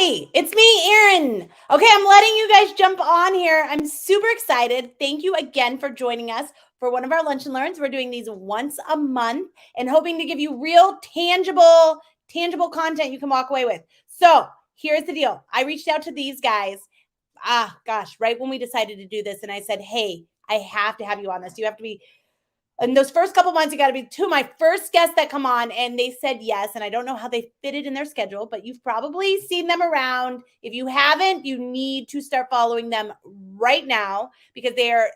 Hi, it's me, Erin. Okay, I'm letting you guys jump on here. I'm super excited. Thank you again for joining us for one of our lunch and learns. We're doing these once a month and hoping to give you real, tangible content you can walk away with. So here's the deal. I reached out to these guys, right when we decided to do this. And I said, hey, I have to have you on this. You have to be, in those first couple months, you got to be two of my first guests that come on. And they said yes. And I don't know how they fit it in their schedule, but you've probably seen them around. If you haven't, you need to start following them right now because they are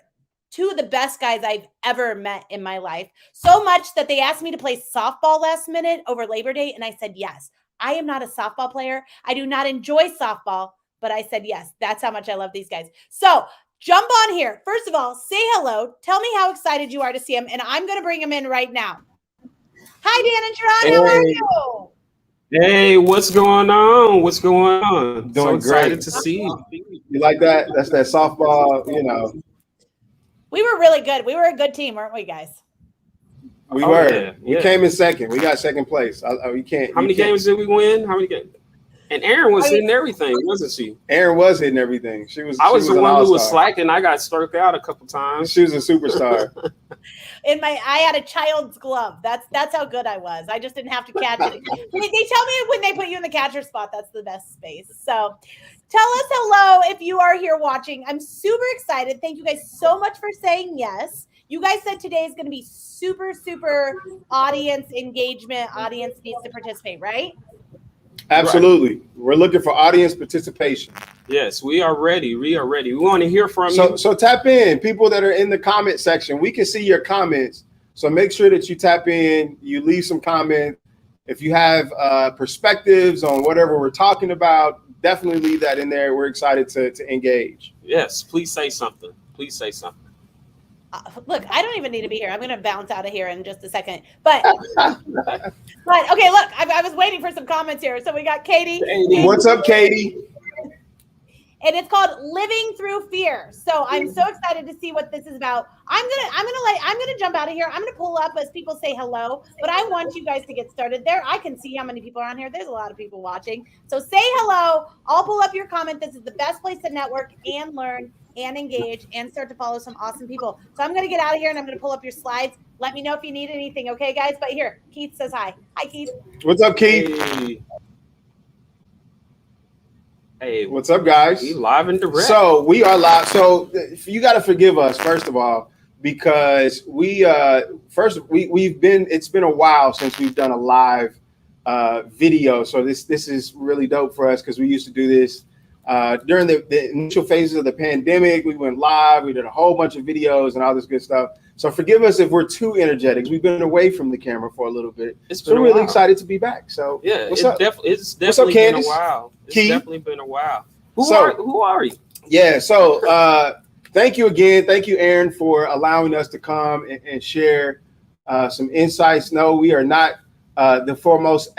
two of the best guys I've ever met in my life. So much that they asked me to play softball last minute over Labor Day. And I said, yes. I am not a softball player. I do not enjoy softball, but I said, yes, that's how much I love these guys. So jump on here. First of all, say hello. Tell me how excited you are to see him, and I'm going to bring him in right now. Hi, Dan and Charon. How are you? Hey, what's going on? What's going on? Doing so excited great. to see you. You like that? That's that softball, you know. We were really good. We were a good team, weren't we, guys? We were. We came in second. We got second place. We can't. How many games did we win? How many games? And Erin was hitting everything, wasn't she? Erin was hitting everything. She was. I was the one who was all-star. slacking. I got struck out a couple times. She was a superstar. I had a child's glove. That's how good I was. I just didn't have to catch it. They tell me when they put you in the catcher spot, that's the best space. So tell us hello if you are here watching. I'm super excited. Thank you guys so much for saying yes. You guys said today is going to be super, super audience engagement. Audience needs to participate, right? Absolutely. Right. We're looking for audience participation. Yes, we are ready. We are ready. We want to hear from you. So tap in. People that are in the comment section, we can see your comments. So make sure that you tap in, you leave some comment. If you have perspectives on whatever we're talking about, definitely leave that in there. We're excited to engage. Yes, please say something. Please say something. Look, I don't even need to be here. I'm going to bounce out of here in just a second. But okay, look, I was waiting for some comments here. So we got Katie. What's up, Katie? And it's called Living Through Fear. So I'm so excited to see what this is about. I'm gonna jump out of here. I'm gonna pull up as people say hello, but I want you guys to get started there. I can see how many people are on here. There's a lot of people watching. So say hello. I'll pull up your comment. This is the best place to network and learn and engage and start to follow some awesome people. So I'm going to get out of here and I'm going to pull up your slides. Let me know if you need anything. Okay, guys? But here, Keith says hi. Hi, Keith. What's up, Keith? Hey, what's up, guys? We live and direct. So we are live. So you got to forgive us, first of all, because it's been a while since we've done a live video. So this is really dope for us because we used to do this during the initial phases of the pandemic. We went live. We did a whole bunch of videos and all this good stuff. So forgive us if we're too energetic. We've been away from the camera for a little bit. So we're really excited to be back. So yeah, what's up? It's definitely been a while. It's definitely been a while. Who are you? Yeah. So thank you again. Thank you, Erin, for allowing us to come and share some insights. No, we are not the foremost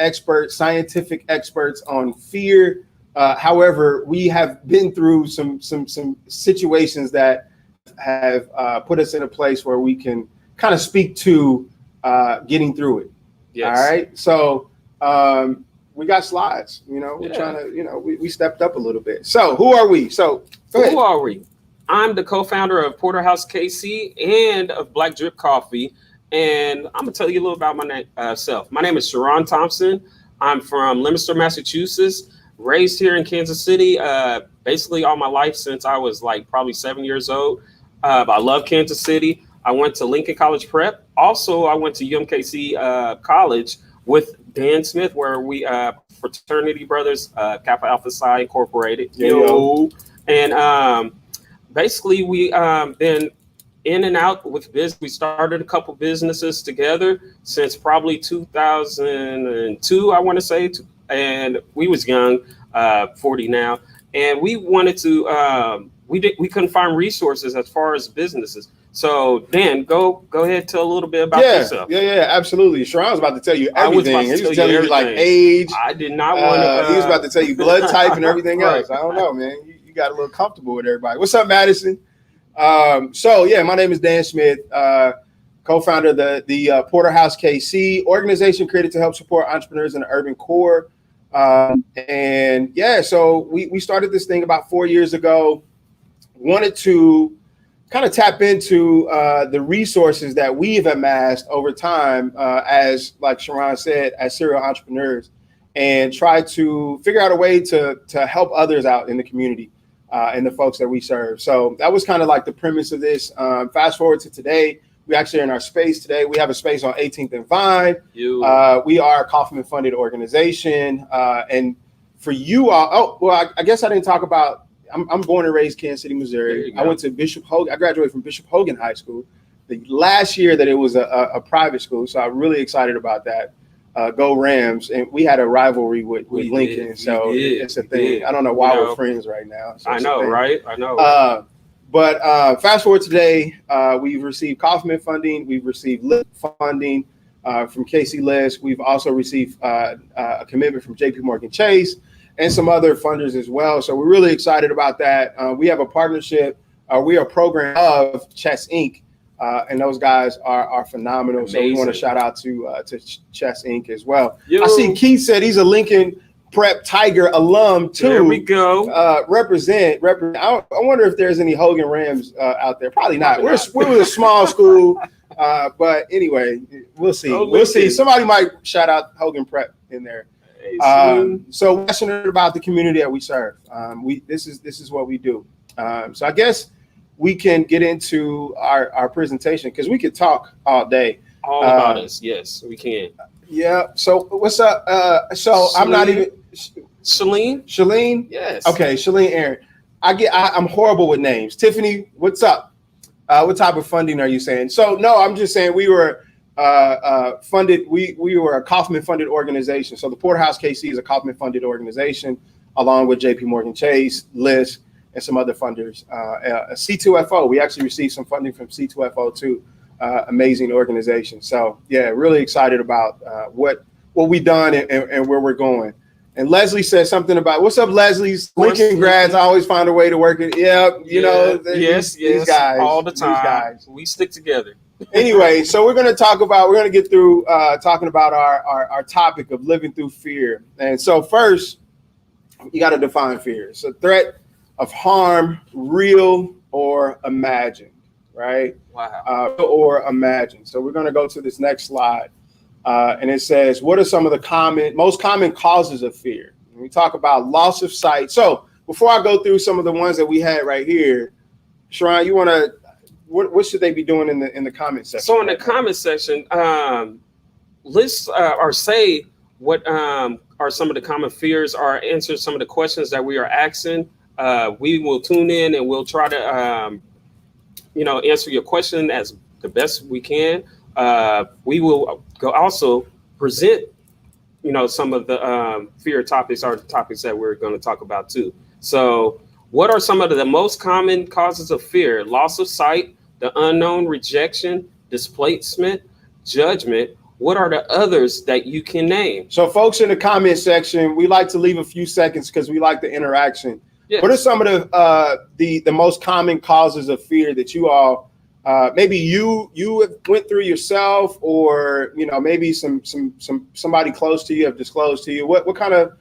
scientific experts on fear. However, we have been through some situations that have put us in a place where we can kind of speak to getting through it. Yes. All right. So we got slides. We're trying to. We stepped up a little bit. So who are we? So go ahead. Who are we? I'm the co-founder of Porterhouse KC and of Black Drip Coffee, and I'm gonna tell you a little about myself. My name is Sharon Thompson. I'm from Leominster, Massachusetts. Raised here in Kansas City, basically all my life since I was like probably 7 years old. I love Kansas City. I went to Lincoln College Prep. Also, I went to UMKC College with Dan Smith, where we fraternity brothers, Kappa Alpha Psi Incorporated. And basically we been in and out with business. We started a couple businesses together since probably 2002, I want to say. And we was young, 40 now, and we wanted to. We couldn't find resources as far as businesses. So Dan, go ahead, tell a little bit about yourself. Yeah, absolutely. Sharon was about to tell you everything. He was telling you like age. I did not want to. He was about to tell you blood type and everything else. I don't know, man. You got a little comfortable with everybody. What's up, Madison? So yeah, my name is Dan Smith. Co-founder of the Porterhouse KC organization created to help support entrepreneurs in the urban core. And yeah, so we started this thing about 4 years ago. Wanted to kind of tap into the resources that we've amassed over time as, like Sharon said, as serial entrepreneurs, and try to figure out a way to help others out in the community and the folks that we serve. So that was kind of like the premise of this. Fast forward to today, we actually are in our space today. We have a space on 18th and Vine. We are a Kaufman funded organization. And for you all, I guess I didn't talk about, I'm born and raised Kansas City, Missouri. I went to Bishop Hogan. I graduated from Bishop Hogan High School the last year that it was a private school. So I'm really excited about that. Go Rams. And we had a rivalry with Lincoln. So it's a thing. I don't know why we're friends right now. So I know, right? I know. But fast forward today, we've received Kaufman funding. We've received LIP funding from Casey List. We've also received a commitment from JP Morgan Chase and some other funders as well. So we're really excited about that. We have a partnership. We are a program of Chess Inc. And those guys are phenomenal. Amazing. So we want to shout out to Chess Inc. as well. I see Keith said he's a Lincoln Prep Tiger alum too. There we go. Represent. I wonder if there's any Hogan Rams out there. Probably not. We're a small school, but anyway, we'll see. We'll see. Somebody might shout out Hogan Prep in there. So we're passionate about the community that we serve. This is what we do. So I guess we can get into our presentation because we could talk all day. All about us. Yes, we can. Yeah. So what's up? So Shalene? I'm not even. Shalene? Yes. Okay, Shalene Aaron. I'm horrible with names. Tiffany, what's up? What type of funding are you saying? So no, I'm just saying we were funded. We were a Kaufman funded organization. So the Porterhouse KC is a Kaufman funded organization, along with JP Morgan Chase, List, and some other funders. C2FO. We actually received some funding from C2FO too. Amazing organization. So yeah, really excited about what we've done and where we're going. And Leslie said something about, what's up, Leslie's Lincoln grads always find a way to work it. Yeah, you know, these guys all the time. We stick together. Anyway, so we're going to get through talking about our topic of living through fear. And so first, you got to define fear. It's a threat of harm, real or imagined, right? Wow. Or imagined. So we're going to go to this next slide. And it says, what are some of the most common causes of fear? We talk about loss of sight. So before I go through some of the ones that we had right here, Sharon, you want to, what should they be doing in the comment section? So in the comment section, list or say what are some of the common fears, or answer some of the questions that we are asking. We will tune in and we'll try to, answer your question as the best we can. We will also present, some of the fear topics are the topics that we're going to talk about too. So what are some of the most common causes of fear? Loss of sight, the unknown, rejection, displacement, judgment. What are the others that you can name? So folks in the comment section, we like to leave a few seconds because we like the interaction. Yes. What are some of the most common causes of fear that you all maybe you went through yourself, or maybe somebody close to you have disclosed to you? What kind of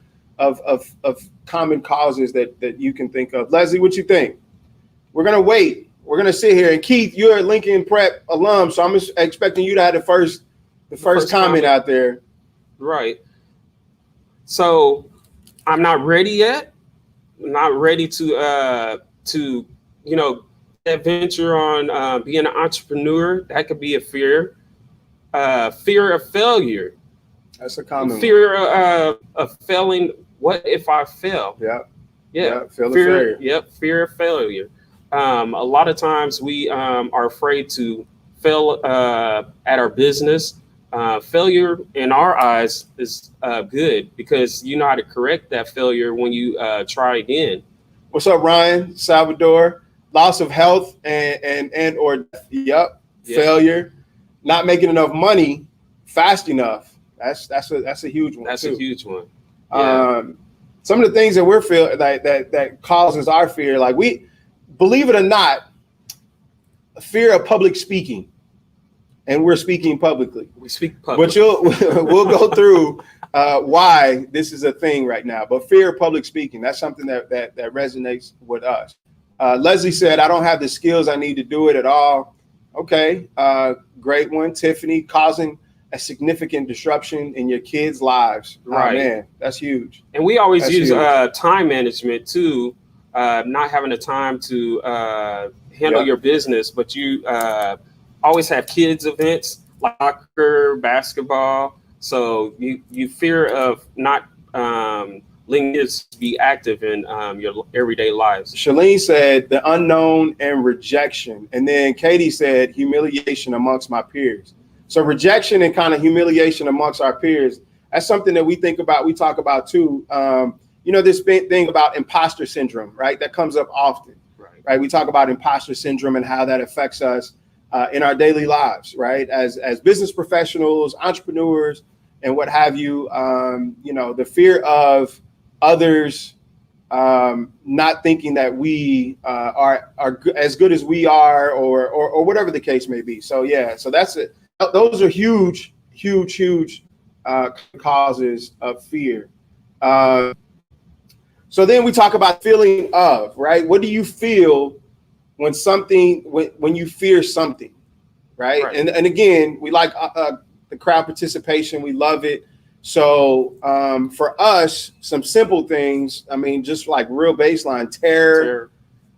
common causes that you can think of? Leslie, what you think? We're gonna wait. We're gonna sit here. And Keith, you're a Lincoln Prep alum, so I'm expecting you to have the first comment out there. Right. So I'm not ready yet. I'm not ready to adventure on being an entrepreneur. That could be a fear. Fear of failure. That's a common fear of failing. What if I fail? Yeah. Fear. Yep. Fear of failure. A lot of times we are afraid to fail at our business. Failure in our eyes is good because you know how to correct that failure when you try again. What's up, Ryan? Salvador? Loss of health and or death. Yep. Failure. Not making enough money fast enough. That's a huge one. That's too. A huge one. Yeah. Some of the things that we're feeling that causes our fear, like we believe it or not, fear of public speaking. And we're speaking publicly. We speak publicly. But we'll go through why this is a thing right now. But fear of public speaking, that's something that resonates with us. Leslie said, I don't have the skills I need to do it at all. Okay, great one. Tiffany, causing a significant disruption in your kids' lives. Right. Oh, man, that's huge. And we always That's use huge. time management too, not having the time to handle Yep. your business, but you always have kids events, soccer, basketball. So you fear of not letting kids be active in your everyday lives. Shalene said the unknown and rejection. And then Katie said humiliation amongst my peers. So rejection and kind of humiliation amongst our peers, that's something that we think about, we talk about too. This thing about imposter syndrome, right? That comes up often, right? We talk about imposter syndrome and how that affects us in our daily lives, right? As business professionals, entrepreneurs, and what have you. The fear of others not thinking that we are as good as we are, or whatever the case may be. So yeah, so that's it. Those are huge causes of fear. So then we talk about feeling of, right? What do you feel when you fear something, right? And again, we like the crowd participation. We love it. So for us, some simple things, I mean, just like real baseline: terror,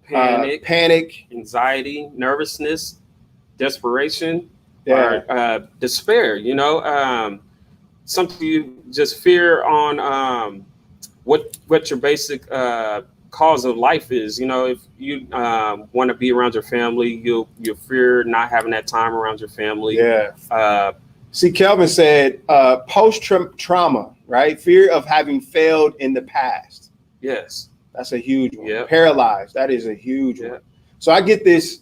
panic, anxiety, nervousness, desperation, yeah, or despair. Something you just fear on what your basic cause of life is. If you want to be around your family, you'll fear not having that time around your family. Yeah. See, Kelvin said post-trauma, right? Fear of having failed in the past. Yes. That's a huge one. Yep. Paralyzed. That is a huge one. So I get this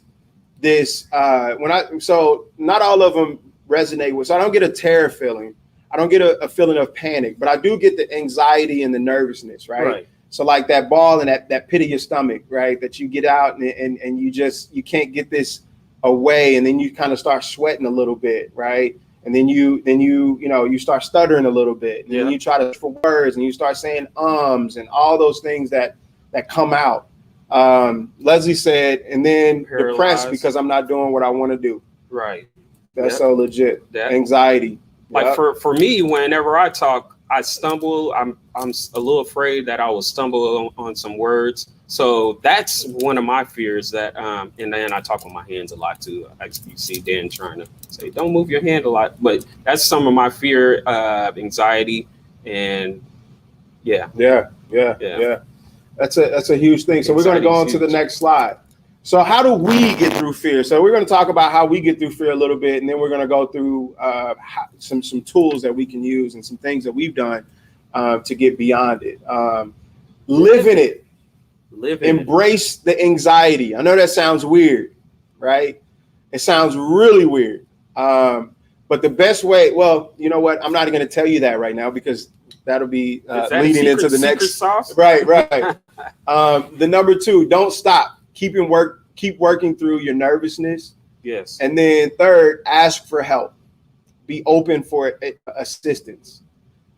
so not all of them resonate with. So I don't get a terror feeling. I don't get a feeling of panic, but I do get the anxiety and the nervousness, right? So like that ball in that pit of your stomach, right? That you get out and you can't get this away, and then you kind of start sweating a little bit, right? And then you start stuttering a little bit, and then you try to look for words, and you start saying and all those things that come out. Leslie said, and then paralyzed, depressed because I'm not doing what I want to do. Right. That's so legit. Anxiety. Like for me, whenever I talk, I stumble. I'm a little afraid that I will stumble on some words. So that's one of my fears. That and then I talk with my hands a lot too. You see Dan trying to say, "Don't move your hand a lot," but that's some of my fear, anxiety, and yeah. That's a huge thing. So we're going to go on to the next slide. So how do we get through fear? So we're going to talk about how we get through fear a little bit, and then we're going to go through some tools that we can use and some things that we've done to get beyond it. Live in it. Embrace the anxiety. I know that sounds weird, right? It sounds really weird. But the best way, well, you know what? I'm not going to tell you that right now because that'll be leading into the next. Sauce? Right. The number 2, don't stop. Keep working through your nervousness. Yes. And then 3rd, ask for help. Be open for assistance.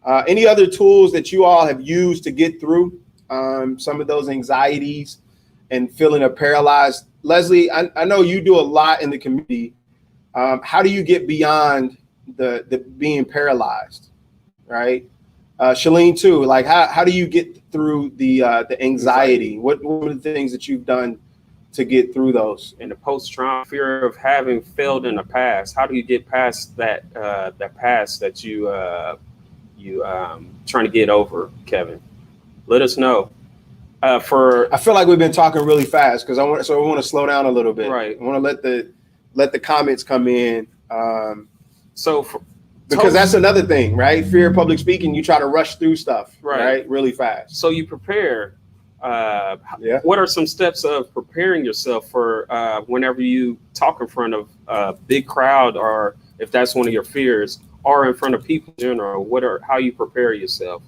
Any other tools that you all have used to get through some of those anxieties and feeling paralyzed? Leslie, I know you do a lot in the community. How do you get beyond the being paralyzed, right? Shalene too. Like how do you get through the anxiety? What are the things that you've done to get through those? And the post-trauma fear of having failed in the past. How do you get past that past that you trying to get over, Kevin? Let us know. I feel like we've been talking really fast because I want to slow down a little bit. Right. I want to let the comments come in. Because that's another thing, right? Fear of public speaking. You try to rush through stuff, right? Really fast. So you prepare. What are some steps of preparing yourself for whenever you talk in front of a big crowd, or if that's one of your fears, or in front of people in general? How you prepare yourself?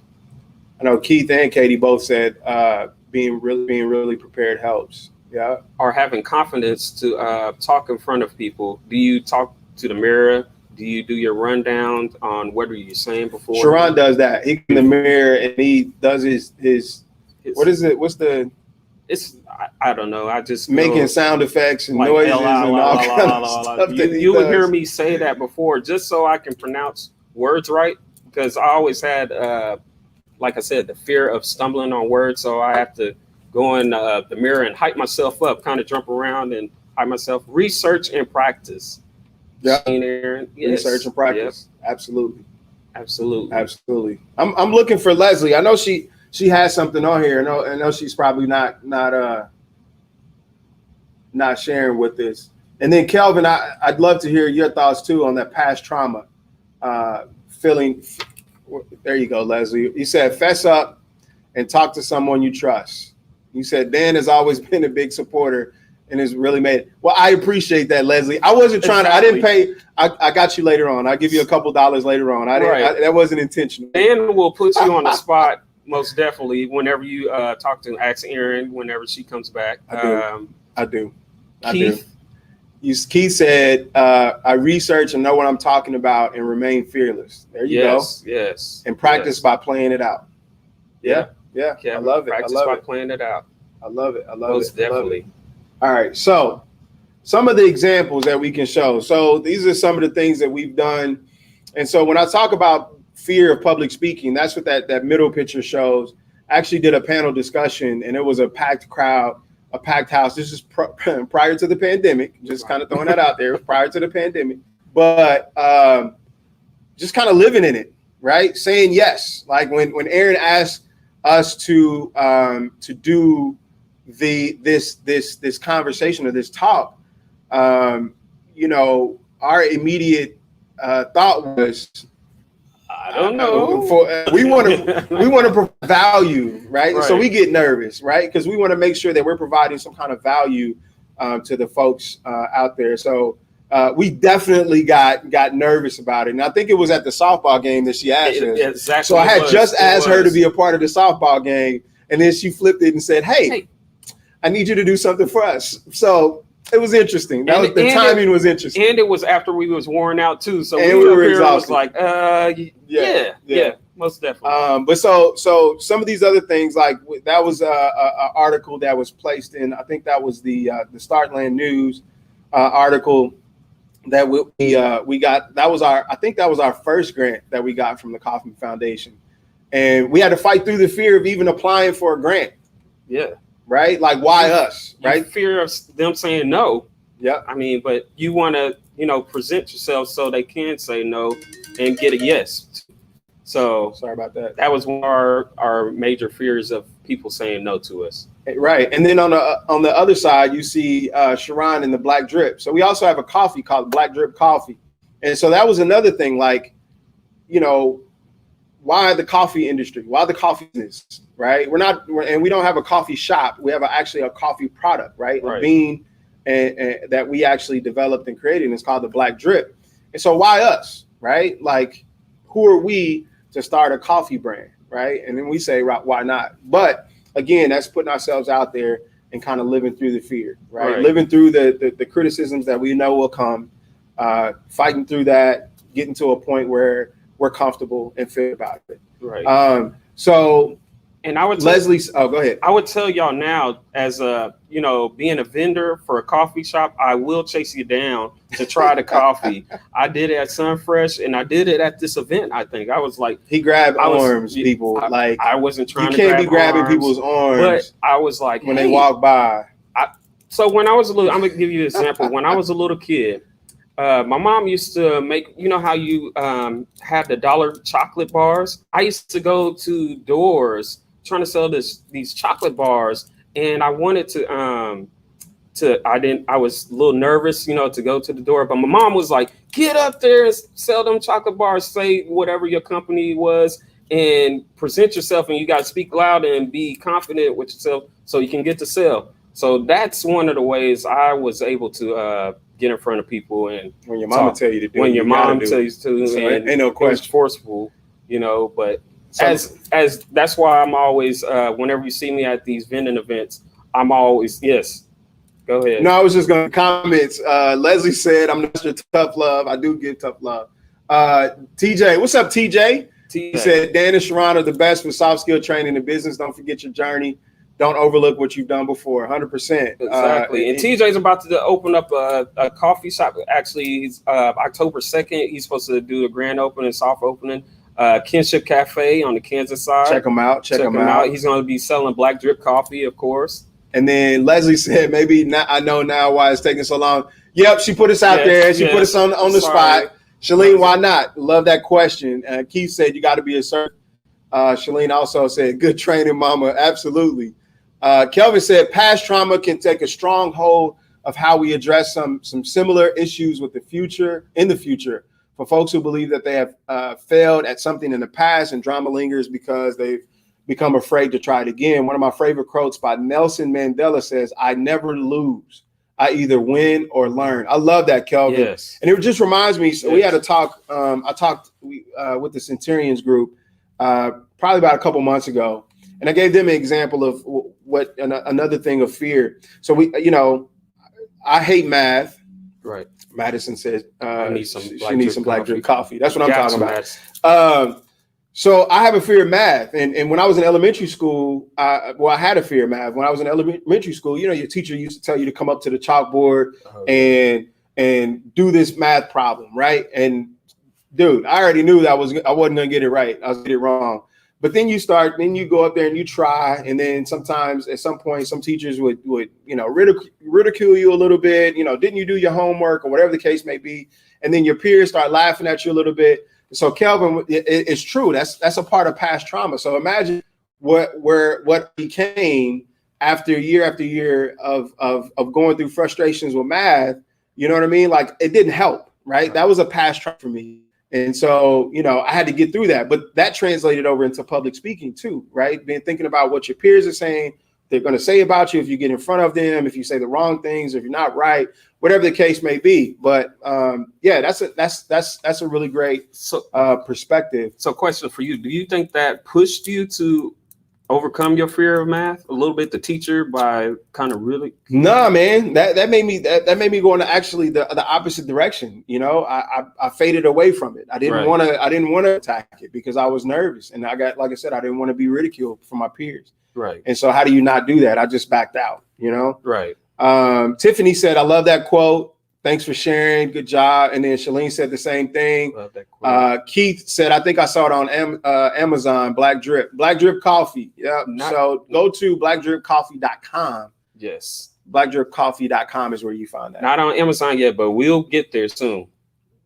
I know Keith and Katie both said being really prepared helps. Yeah. Or having confidence to talk in front of people. Do you talk to the mirror? Do you do your rundown on what are you saying before? Sharon does that. He in the mirror and he does his what is it? What's the? It's I don't know. I just making sound effects and like noises and all kinds of stuff. You would hear me say that before, just so I can pronounce words right, because I always had, like I said, the fear of stumbling on words. So I have to go in the mirror and hype myself up, kind of jump around and hype myself. Research and practice. Yeah, yes. Research and practice. Yep. Absolutely. I'm looking for Leslie. I know she has something on here. I know she's probably not sharing with us. And then Kelvin, I'd love to hear your thoughts too on that past trauma feeling. There you go, Leslie. You said fess up and talk to someone you trust. You said Dan has always been a big supporter and has really made it. Well, I appreciate that, Leslie. I wasn't trying to. I didn't pay. I got you later on. I'll give you a couple dollars later on. That wasn't intentional. Dan will put you on the spot. Most definitely, whenever you ask Erin whenever she comes back. I do. Keith said, I research and know what I'm talking about and remain fearless. There you go. Yes. And practice by playing it out. Yeah. Kevin, I love it. Practice by playing it out. I love it. Most definitely. All right. So some of the examples that we can show. So these are some of the things that we've done. And so when I talk about fear of public speaking, that's what that middle picture shows. I actually did a panel discussion and it was a packed crowd, a packed house. This is prior to the pandemic, just kind of throwing that out there, prior to the pandemic, but just kind of living in it, right? Saying yes. Like when Erin asked us to do this conversation or this talk, our immediate thought was, I don't know. We want to provide value, right? So we get nervous, right? Because we want to make sure that we're providing some kind of value to the folks out there. So we definitely got nervous about it, and I think it was at the softball game that she asked us. Exactly. So I had just asked her to be a part of the softball game, and then she flipped it and said, "Hey, I need you to do something for us." So it was interesting. The timing was interesting, and it was after we was worn out too. So we were exhausted. Was like, yeah, most definitely. But so some of these other things, like that was a article that was placed in. I think that was the Startland News article that we got. That was our first grant that we got from the Kaufman Foundation, and we had to fight through the fear of even applying for a grant. Yeah. Right? Like, why us? Right? Fear of them saying no. Yeah. I mean, but you want to, present yourself so they can say no and get a yes. So sorry about that. That was one of our major fears of people saying no to us. Right. And then on the other side, you see Sharon and the Black Drip. So we also have a coffee called Black Drip Coffee. And so that was another thing, like, why the coffee industry? Why the coffee business? Right? We don't have a coffee shop. We have actually a coffee product, right? A bean and that we actually developed and created. And it's called the Black Drip. And so why us? Right? Like, who are we to start a coffee brand? Right? And then we say, why not? But again, that's putting ourselves out there and kind of living through the fear, right? Living through the criticisms that we know will come, fighting through that, getting to a point where we're comfortable and feel about it. Right. And I would go ahead. I would tell y'all now, as being a vendor for a coffee shop, I will chase you down to try the coffee. I did it at Sunfresh, and I did it at this event. I think I was like, he grabbed arms, people. I wasn't trying. You can't be grabbing people's arms, but I was like, when they walk by. So when I was I'm gonna give you an example. When I was a little kid, my mom used to make, how you have the dollar chocolate bars. I used to go to doors trying to sell these chocolate bars, and I wanted I was a little nervous, to go to the door, but my mom was like, get up there and sell them chocolate bars, say whatever your company was, and present yourself, and you got to speak loud and be confident with yourself so you can get to sell. So that's one of the ways I was able to get in front of people. And when your mama tell you to do, when your mom tells you to, so and ain't no question, forceful, but as that's why I'm always, whenever you see me at these vending events, I'm always, yes, Go ahead. No, I was just going to comments. Leslie said, I'm not your tough love. I do give tough love. TJ, what's up, TJ? He said, Dan and Sharon are the best with soft skill training in business. Don't forget your journey. Don't overlook what you've done before. 100%. Exactly. And TJ's about to open up a coffee shop. Actually, October 2nd, he's supposed to do a grand opening, soft opening. Kinship Cafe on the Kansas side. Check him out. Check him out. He's going to be selling black drip coffee, of course. And then Leslie said, maybe not, I know now why it's taking so long. Yep, she put us out there. She put us on the spot. Shalene, why not? Love that question. Keith said, you got to be assertive. Shalene also said, good training, mama. Absolutely. Kelvin said, past trauma can take a strong hold of how we address some similar issues with the future, for folks who believe that they have failed at something in the past and drama lingers because they've become afraid to try it again. One of my favorite quotes by Nelson Mandela says, I never lose. I either win or learn. I love that, Kelvin. Yes. And it just reminds me, so we had a talk, I talked with the Centurions group probably about a couple months ago. And I gave them an example of what another thing of fear. So I hate math. Right. Madison says I need some she needs some black drip coffee. That's what I'm talking about. Madison. So I have a fear of math. And when I was in elementary school, I had a fear of math. When I was in elementary school, your teacher used to tell you to come up to the chalkboard and do this math problem, right? And dude, I already knew that I wasn't gonna get it right. I was gonna get it wrong. But then you go up there and you try, and then sometimes at some point some teachers would ridicule you a little bit, didn't you do your homework or whatever the case may be, and then your peers start laughing at you a little bit. So Kelvin, it's true. That's a part of past trauma. So imagine what became after year of going through frustrations with math. You know what I mean? Like it didn't help, right? That was a past trauma for me. And so, I had to get through that, but that translated over into public speaking too, right? Being thinking about what your peers are saying, they're going to say about you if you get in front of them, if you say the wrong things, if you're not right, whatever the case may be. But that's a really great perspective. So, question for you: do you think that pushed you to overcome your fear of math a little bit, the teacher, by kind of really? Nah, man, that made me go in actually the opposite direction. I faded away from it. I didn't want to attack it because I was nervous, and I didn't want to be ridiculed from my peers. Right. And so how do you not do that? I just backed out, Right. Tiffany said, I love that quote. Thanks for sharing. Good job. And then Shalene said the same thing. Love that quote. Keith said, I think I saw it on Amazon, Black Drip Coffee. Yeah. So go to blackdripcoffee.com. Yes. Blackdripcoffee.com is where you find that. Not on Amazon yet, but we'll get there soon.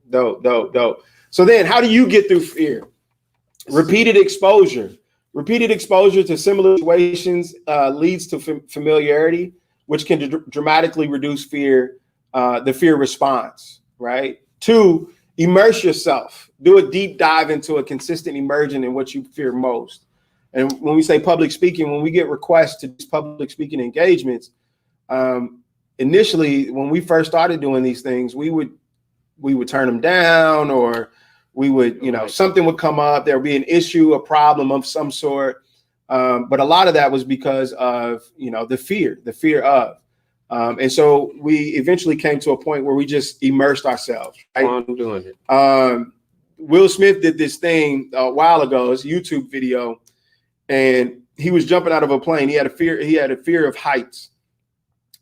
Dope. So then how do you get through fear? Repeated exposure. Repeated exposure to similar situations leads to familiarity, which can dramatically reduce fear. The fear response, right? 2, immerse yourself. Do a deep dive into a consistent immersion in what you fear most. And when we say public speaking, when we get requests to do public speaking engagements, initially, when we first started doing these things, we would turn them down, or we would, something would come up. There would be an issue, a problem of some sort. But a lot of that was because of, the fear of. And so we eventually came to a point where we just immersed ourselves. Right? I'm doing it. Will Smith did this thing a while ago. It's a YouTube video, and he was jumping out of a plane. He had a fear of heights,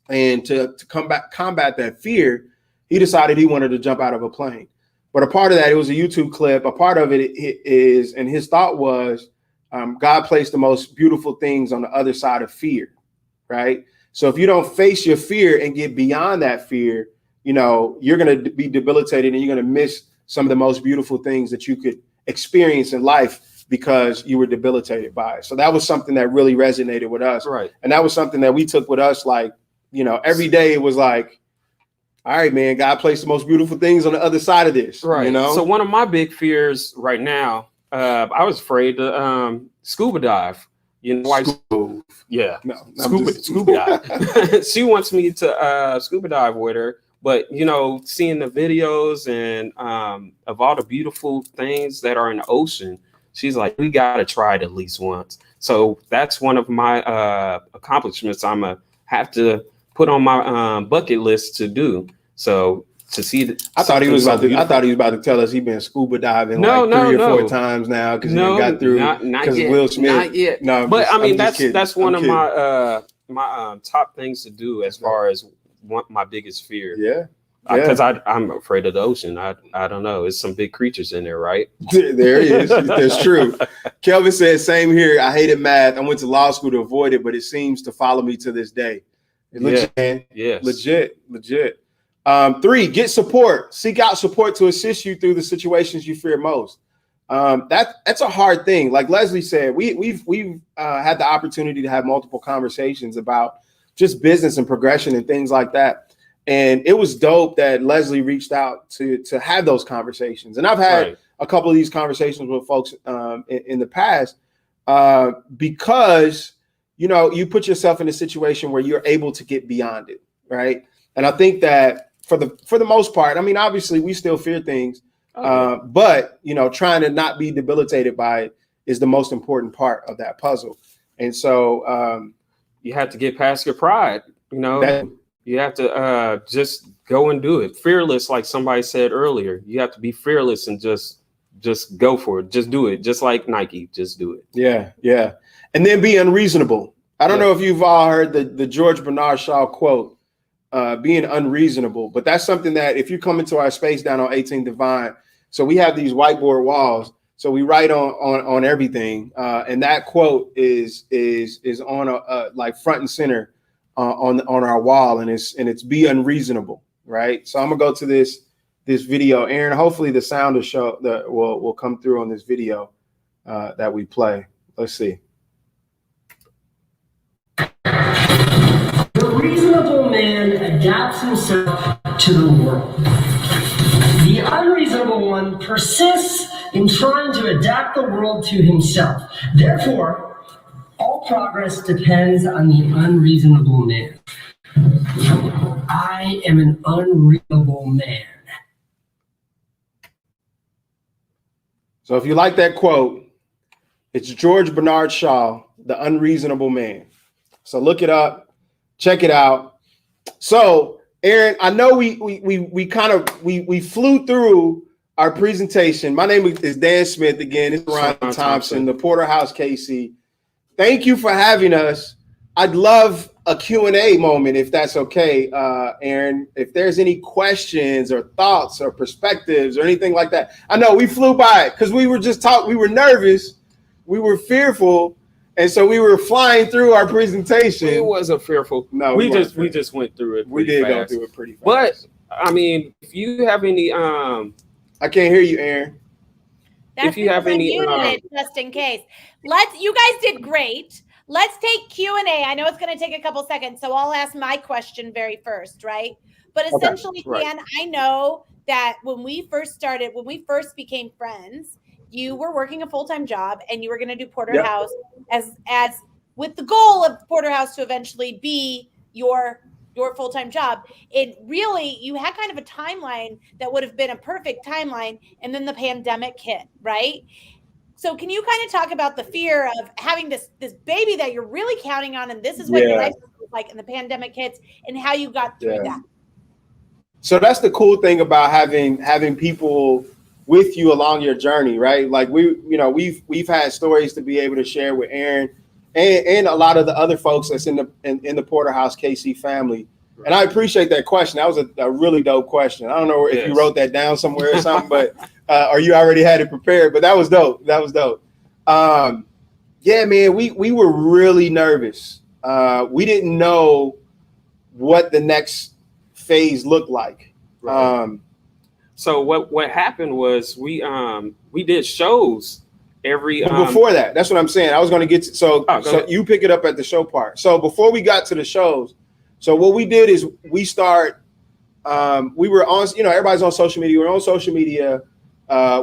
and to combat that fear, he decided he wanted to jump out of a plane. But a part of that, it was a YouTube clip. A part of it is, and his thought was, God placed the most beautiful things on the other side of fear, right? So if you don't face your fear and get beyond that fear, you're going to be debilitated, and you're going to miss some of the most beautiful things that you could experience in life because you were debilitated by it. So that was something that really resonated with us. Right. And that was something that we took with us. Like, every day it was like, all right, man, God placed the most beautiful things on the other side of this. Right. So one of my big fears right now, I was afraid to scuba dive. Why? Yeah. No, scuba dive. She wants me to scuba dive with her, but seeing the videos and of all the beautiful things that are in the ocean, she's like, we gotta try it at least once. So that's one of my accomplishments. I'm gonna have to put on my bucket list to do. So to see, I thought he was about to tell us he's been scuba diving like 3 or 4 times now because he got through because Will Smith. Not yet. No, but I mean that's one of my my top things to do as far as my biggest fear. Yeah. Because I'm afraid of the ocean. I don't know. It's some big creatures in there, right? There it is. That's true. Kelvin said, same here. I hated math. I went to law school to avoid it, but it seems to follow me to this day. Legit. Yes. Legit. 3, get support. Seek out support to assist you through the situations you fear most. That's a hard thing. Like Leslie said, we've had the opportunity to have multiple conversations about just business and progression and things like that. And it was dope that Leslie reached out to have those conversations. And I've had a couple of these conversations with folks in the past because, you know, you put yourself in a situation where you're able to get beyond it, right? And I think that for the most part, I mean, obviously we still fear things, but, you know, trying to not be debilitated by it is the most important part of that puzzle. And so you have to get past your pride, you know. You have to just go and do it. Fearless, like somebody said earlier. You have to be fearless and just go for it. Just do it. Just like Nike, just do it. Yeah. And then be unreasonable. I don't know if you've all heard the George Bernard Shaw quote, being unreasonable. But that's something that if you come into our space down on 18th Divine, so we have these whiteboard walls. So we write on everything. And that quote is on like front and center. On our wall, and it's be unreasonable, right? So I'm gonna go to this video, Aaron. Hopefully the sound will come through on this video that we play. Let's see. The reasonable man adapts himself to the world. The unreasonable one persists in trying to adapt the world to himself. Therefore, all progress depends on the unreasonable man. I am an unreasonable man. So if you like that quote, it's George Bernard Shaw, The Unreasonable Man. So look it up, check it out. So Aaron, I know we flew through our presentation. My name is Dan Smith again. It's Sharon Thompson, the Porterhouse KC. Thank you for having us. I'd love a Q&A moment, if that's okay, Aaron. If there's any questions or thoughts or perspectives or anything like that. I know we flew by it because we were just we were nervous, we were fearful, and so we were flying through our presentation. It wasn't fearful. No, we just went through it. We did go through it pretty fast. But I mean, if you have any, I can't hear you, Aaron. If you have any, just in case. You guys did great. Let's take Q&A. I know it's going to take a couple seconds, so I'll ask my question very first, right? But essentially, Dan, I know that when we first became friends, you were working a full-time job and you were going to do Porterhouse as with the goal of Porterhouse to eventually be your full-time job. It really, you had kind of a timeline that would have been a perfect timeline, and then the pandemic hit, right? So can you kind of talk about the fear of having this baby that you're really counting on, and this is what your life was like, and the pandemic hits, and how you got through that? So that's the cool thing about having people with you along your journey, right? Like we've had stories to be able to share with Aaron and a lot of the other folks that's in the Porterhouse KC family. And I appreciate that question. That was a really dope question. I don't know if you wrote that down somewhere or something, but or you already had it prepared, but that was dope. Yeah, man, we were really nervous. We didn't know what the next phase looked like. Right. So what happened was we did shows every before that. That's what I'm saying. I was going to get to, so you pick it up at the show part. So before we got to the shows, so what we did is we were on, everybody's on social media. We were on social media.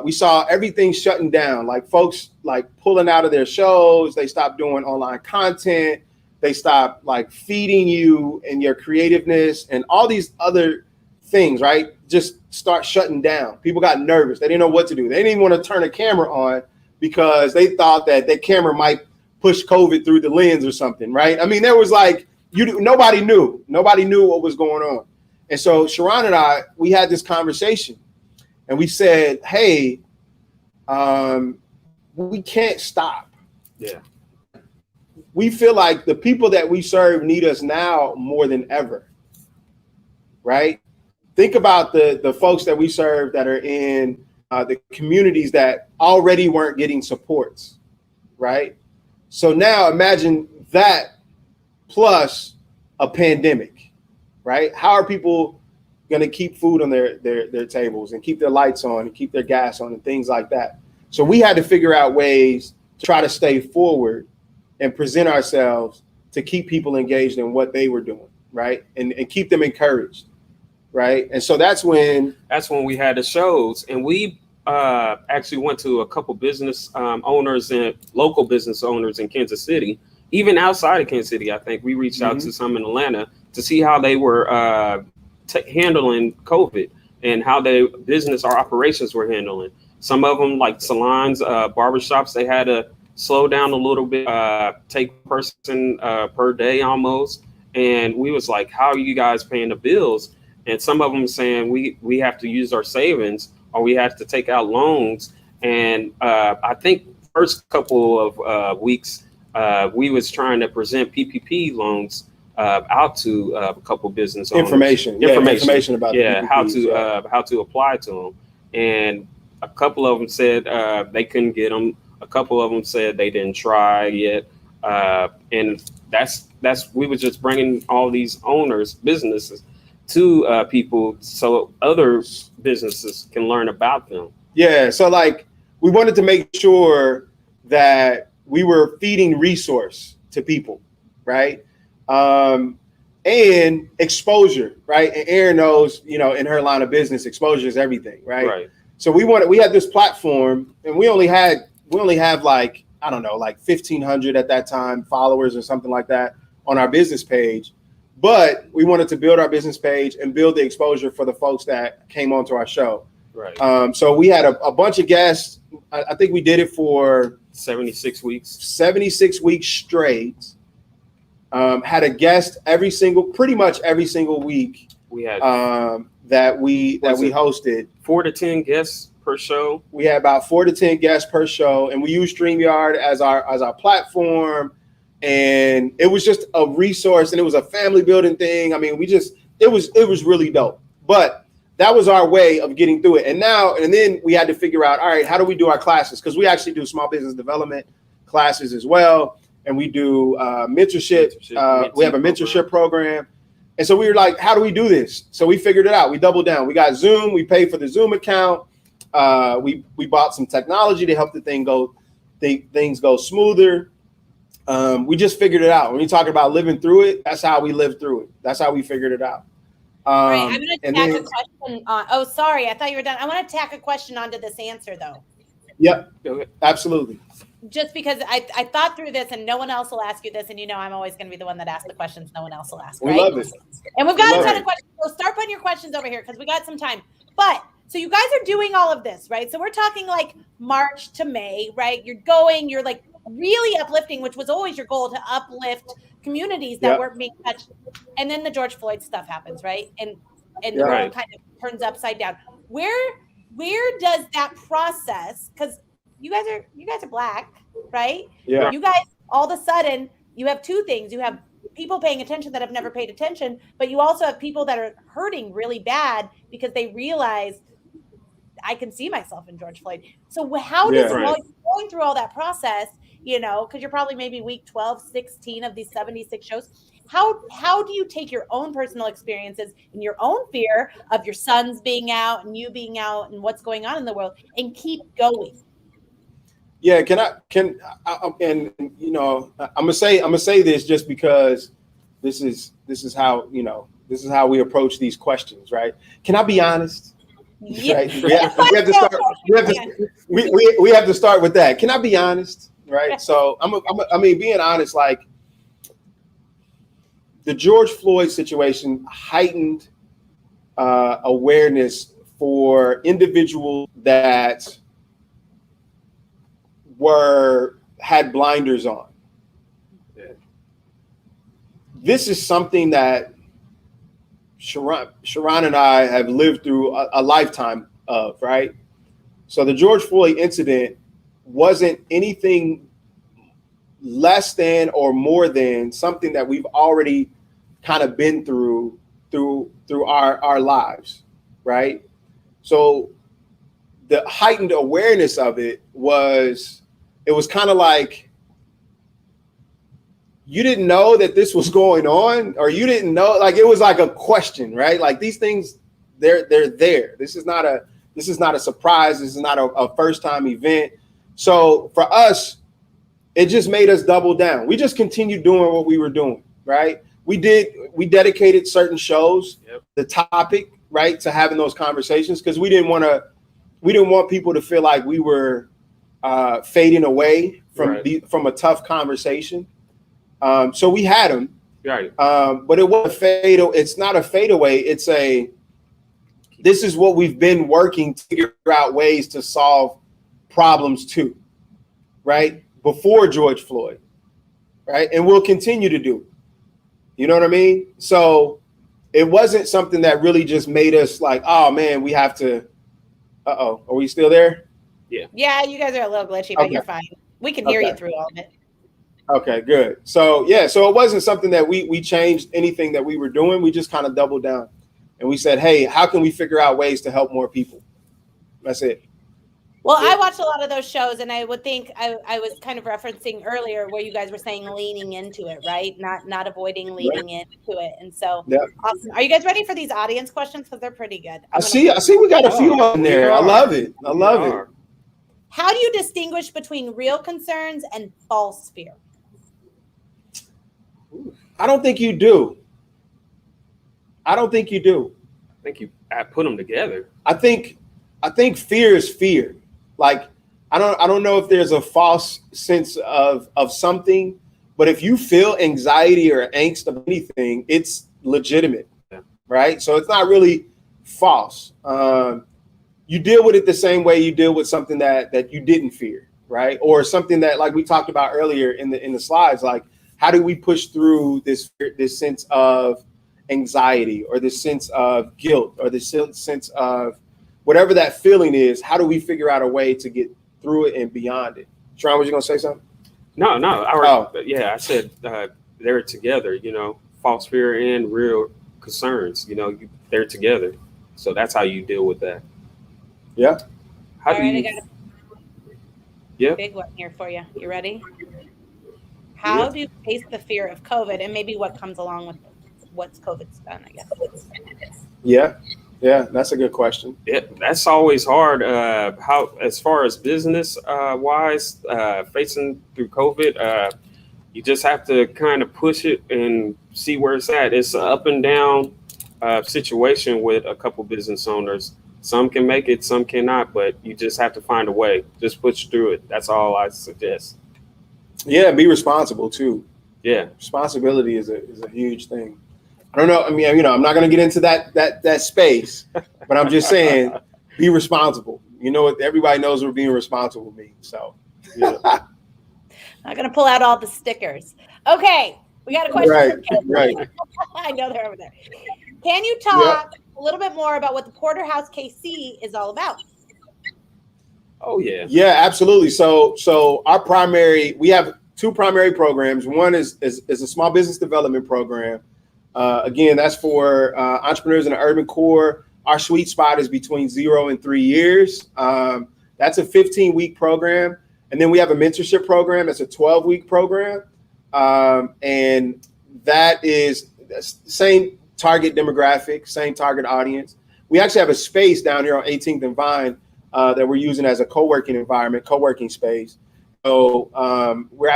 We saw everything shutting down, like folks like pulling out of their shows. They stopped doing online content. They stopped like feeding you and your creativeness and all these other things, right? Just start shutting down. People got nervous. They didn't know what to do. They didn't even want to turn a camera on because they thought that camera might push COVID through the lens or something, right? I mean, there was like nobody knew what was going on. And so Sharon and I, we had this conversation and we said, hey, we can't stop. Yeah. We feel like the people that we serve need us now more than ever. Right? Think about the folks that we serve that are in the communities that already weren't getting supports. Right? So now imagine that plus a pandemic. Right? How are people going to keep food on their tables and keep their lights on and keep their gas on and things like that? So we had to figure out ways to try to stay forward and present ourselves to keep people engaged in what they were doing, right? And keep them encouraged, right? And so that's when we had the shows, and we actually went to a couple business owners and local business owners in Kansas City, even outside of Kansas City. I think we reached out to some in Atlanta to see how they were handling COVID and how their business or operations were handling. Some of them, like salons, barbershops, they had to slow down a little bit, take a person per day almost. And we was like, how are you guys paying the bills? And some of them saying we have to use our savings or we have to take out loans. And I think first couple of weeks, we was trying to present PPP loans out to a couple business owners. Information about PPPs, how to apply to them. And a couple of them said they couldn't get them. A couple of them said they didn't try yet. And that's we were just bringing all these owners, businesses to people so other businesses can learn about them. Yeah. So like we wanted to make sure that we were feeding resource to people, right? And exposure, right? And Erin knows, in her line of business, exposure is everything, right? Right. So we had this platform and we only have like, I don't know, like 1,500 at that time followers or something like that on our business page. But we wanted to build our business page and build the exposure for the folks that came onto our show. Right. So we had a bunch of guests. I think we did it for 76 weeks. 76 weeks straight. Had a guest pretty much every single week. We had that we hosted 4 to 10 guests per show. We had about 4 to 10 guests per show, and we used StreamYard as our platform. And it was just a resource, and it was a family building thing. I mean, it was really dope. But that was our way of getting through it. And then we had to figure out, all right, how do we do our classes? Because we actually do small business development classes as well. And we do mentorship. We have a mentorship program. And so we were like, how do we do this? So we figured it out. We doubled down. We got Zoom. We paid for the Zoom account. We bought some technology to help things go smoother. We just figured it out. When you talk about living through it, that's how we lived through it. That's how we figured it out. All right, I'm going to tack a question on. Oh, sorry. I thought you were done. I want to tack a question onto this answer, though. Yep, absolutely. Just because I thought through this and no one else will ask you this, and I'm always going to be the one that asks the questions no one else will ask, right? We love it. And we've got a ton of questions. So start putting your questions over here because we got some time. But so you guys are doing all of this, right? So we're talking like March to May, right? You're like really uplifting, which was always your goal, to uplift communities that weren't being touched. And then the George Floyd stuff happens, right? And the world kind of turns upside down. Where does that process, because you guys are Black, right? Yeah. You guys, all of a sudden, you have two things. You have people paying attention that have never paid attention, but you also have people that are hurting really bad because they realize I can see myself in George Floyd. So how does while you're going through all that process, because you're probably maybe week 12, 16 of these 76 shows, how do you take your own personal experiences and your own fear of your sons being out and you being out and what's going on in the world and keep going? Yeah, I'm gonna say this just because this is how we approach these questions, right? Can I be honest? Yeah. Right? We have to start with that. Can I be honest? Right. So being honest, like the George Floyd situation heightened awareness for individuals that had blinders on. this is something that Sharon and I have lived through a lifetime of, right? So the George Floyd incident wasn't anything less than or more than something that we've already kind of been through our lives, right? So the heightened awareness of it was kind of like, you didn't know that this was going on, or you didn't know, like, it was like a question, right? Like, these things, they're there. This is not a surprise. This is not a first time event. So for us, it just made us double down. We just continued doing what we were doing, right? We dedicated certain shows, the topic, right, to having those conversations, because we didn't want people to feel like we were fading away from a tough conversation. So we had them, right? But it wasn't fatal. It's not a fadeaway. It's this is what we've been working to figure out ways to solve problems too, right? Before George Floyd, right? And we'll continue to do. You know what I mean? So it wasn't something that really just made us like, oh man, we have to. Are we still there? Yeah, you guys are a little glitchy, but you're fine. We can hear you through all of it. Okay, good. So yeah, so it wasn't something that we changed anything that we were doing. We just kind of doubled down, and we said, hey, how can we figure out ways to help more people? That's it. Well, I watched a lot of those shows, and I would think I was kind of referencing earlier where you guys were saying leaning into it, right? Not avoiding leaning into it. And so, awesome. Are you guys ready for these audience questions? Because they're pretty good. I see we got a few on there. I love it. I love it. How do you distinguish between real concerns and false fear? I don't think you do. I think you put them together. I think fear is fear. Like, I don't know if there's a false sense of something, but if you feel anxiety or angst of anything, it's legitimate, right? So it's not really false. You deal with it the same way you deal with something that you didn't fear, right? Or something that, like we talked about earlier in the slides, like, how do we push through this sense of anxiety or this sense of guilt or this sense of whatever that feeling is? How do we figure out a way to get through it and beyond it? Sharon, was you going to say something? No. I said they're together, false fear and real concerns, they're together. So that's how you deal with that. Yeah. I got a big one here for you. You ready? How do you face the fear of COVID and maybe what comes along with what's COVID's done, I guess? Yeah, that's a good question. Yeah, that's always hard. How, as far as business wise, facing through COVID, you just have to kind of push it and see where it's at. It's an up and down situation with a couple business owners. Some can make it, some cannot, but you just have to find a way. Just push through it. That's all I suggest. Yeah, be responsible too. Yeah, responsibility is a huge thing. I don't know. I mean, I'm not going to get into that space, but I'm just saying, be responsible. You know what? Everybody knows what being responsible means. So, not going to pull out all the stickers. Okay, we got a question. Right. I know they're over there. Can you talk a little bit more about what the Porterhouse KC is all about? Oh yeah. Yeah, absolutely. So we have two primary programs. One is a small business development program. Again, that's for entrepreneurs in the urban core. Our sweet spot is between 0 and 3 years. That's a 15-week program. And then we have a mentorship program. That's a 12-week program. And that is the same target demographic, same target audience. We actually have a space down here on 18th and Vine that we're using as a co-working environment, co-working space. So we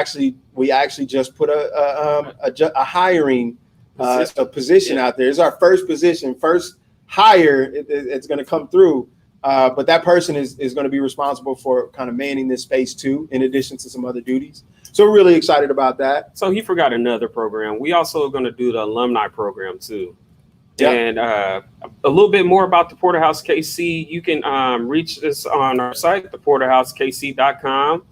actually just put a hiring a position out there. It's our first position, first hire. It's going to come through, but that person is going to be responsible for kind of manning this space too, in addition to some other duties. So we're really excited about that. So he forgot another program. We also are going to do the alumni program too. Yep. And a little bit more about the Porterhouse KC. You can reach us on our site, theporterhousekc.com,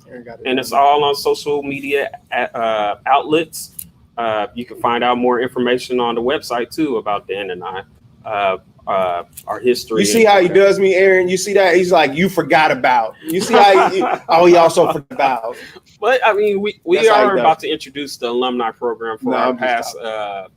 and it's all on social media outlets. You can find out more information on the website too about Dan and I, our history. You see how he does me, Aaron? You see that? He's like, you forgot about. You see how he also forgot about. But I mean, we are about to introduce the alumni program for our past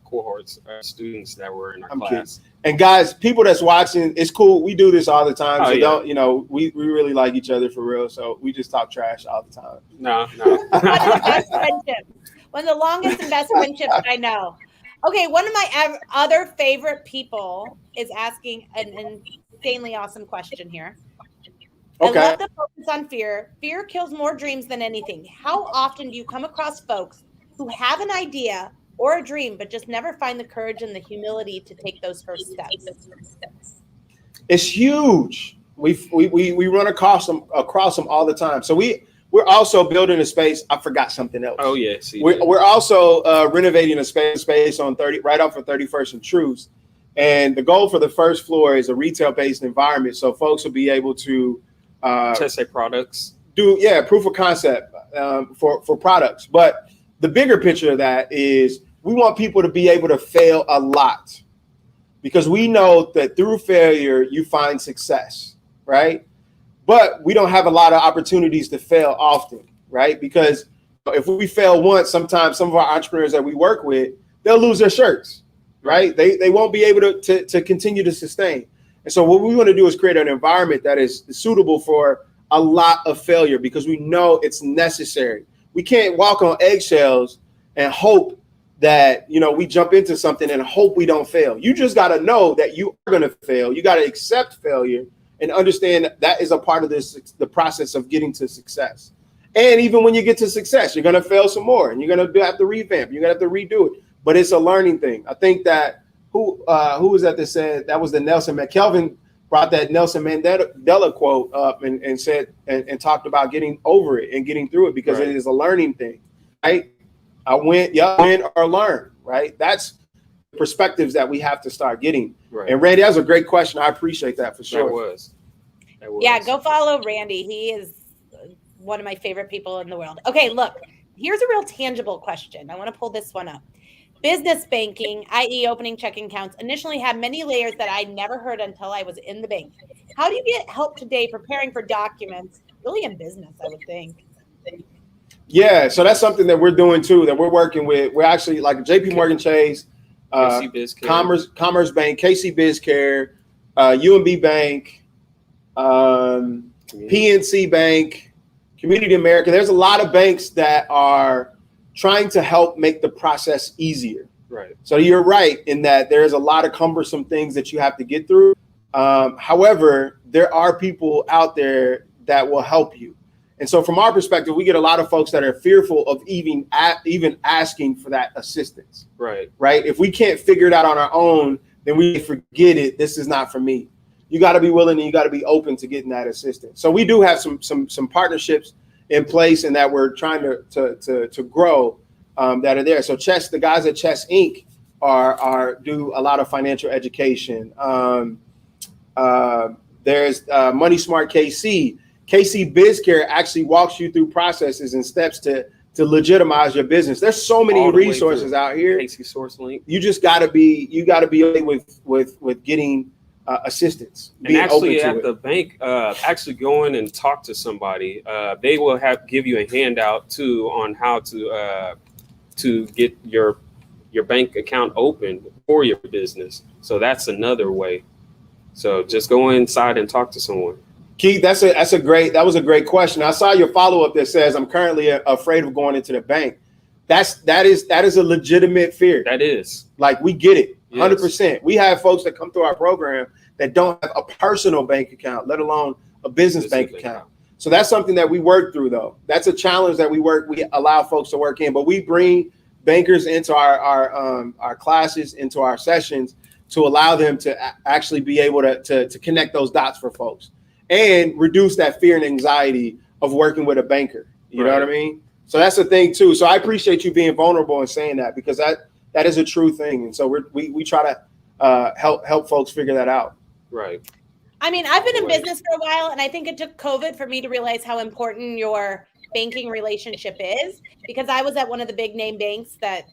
cohorts, students that were in our class. Kidding. And guys, people that's watching, it's cool. We do this all the time. So don't, you know, we really like each other for real. So we just talk trash all the time. No. One of the longest and best friendships I know. Okay, one of my other favorite people is asking an insanely awesome question here. Okay. I love the focus on fear. Fear kills more dreams than anything. How often do you come across folks who have an idea or a dream, but just never find the courage and the humility to take those first steps? It's huge. We run across them all the time. So we're also building a space. I forgot something else. Oh yeah, we're also renovating a space on 30 right off of 31st and Truce, and the goal for the first floor is a retail-based environment, so folks will be able to test their products. Do proof of concept for products. But the bigger picture of that is we want people to be able to fail a lot, because we know that through failure you find success, right? But we don't have a lot of opportunities to fail often, right? Because if we fail once, sometimes some of our entrepreneurs that we work with, they'll lose their shirts, right? They won't be able to continue to sustain. And so what we want to do is create an environment that is suitable for a lot of failure, because we know it's necessary. We can't walk on eggshells and hope that, you know, we jump into something and hope we don't fail. You just got to know that you are going to fail. You got to accept failure and understand that is a part of the process of getting to success. And even when you get to success, you're going to fail some more, and you're going to have to revamp. You're going to have to redo it. But it's a learning thing. I think that who was that said that was the Nelson Mandela. Kelvin brought that Nelson Mandela quote up and said and talked about getting over it and getting through it, because it is a learning thing, right? Win or learn, right? That's perspectives that we have to start getting. Right. And Randy, that was a great question. I appreciate that for sure. That was. Yeah, go follow Randy. He is one of my favorite people in the world. Okay, look, here's a real tangible question. I want to pull this one up. Business banking, i.e. opening checking accounts, initially had many layers that I never heard until I was in the bank. How do you get help today preparing for documents, really in business, I would think? Yeah, so that's something that we're doing too, that we're working with. We're actually like JP Morgan Chase, Commerce Bank, KC BizCare, UMB Bank, PNC Bank, Community America. There's a lot of banks that are trying to help make the process easier. Right. So you're right in that there's a lot of cumbersome things that you have to get through. However, there are people out there that will help you. And so from our perspective, we get a lot of folks that are fearful of even asking for that assistance. Right. Right. If we can't figure it out on our own, then we forget it. This is not for me. You got to be willing and you got to be open to getting that assistance. So we do have some partnerships in place, and that we're trying to grow that are there. So the guys at Chess Inc. do a lot of financial education. There's Money Smart KC. KC BizCare actually walks you through processes and steps to legitimize your business. There's so many resources out here. KC Source Link. You just got to be okay with getting assistance. And actually at the bank, actually going and talk to somebody, they will give you a handout too on how to get your bank account open for your business. So that's another way. So just go inside and talk to someone. Keith, that was a great question. I saw your follow-up that says, I'm currently afraid of going into the bank. That is a legitimate fear. That is. Like, we get it. 100%. Yes. We have folks that come through our program that don't have a personal bank account, let alone a business bank account. So that's something that we work through, though. That's a challenge that we allow folks to work in. But we bring bankers into our classes, into our sessions, to allow them to actually be able to connect those dots for folks and reduce that fear and anxiety of working with a banker. You know what I mean? So that's the thing too. So I appreciate you being vulnerable and saying that, because that is a true thing. And so we try to help folks figure that out. Right. I mean, I've been in business for a while, and I think it took COVID for me to realize how important your banking relationship is, because I was at one of the big name banks that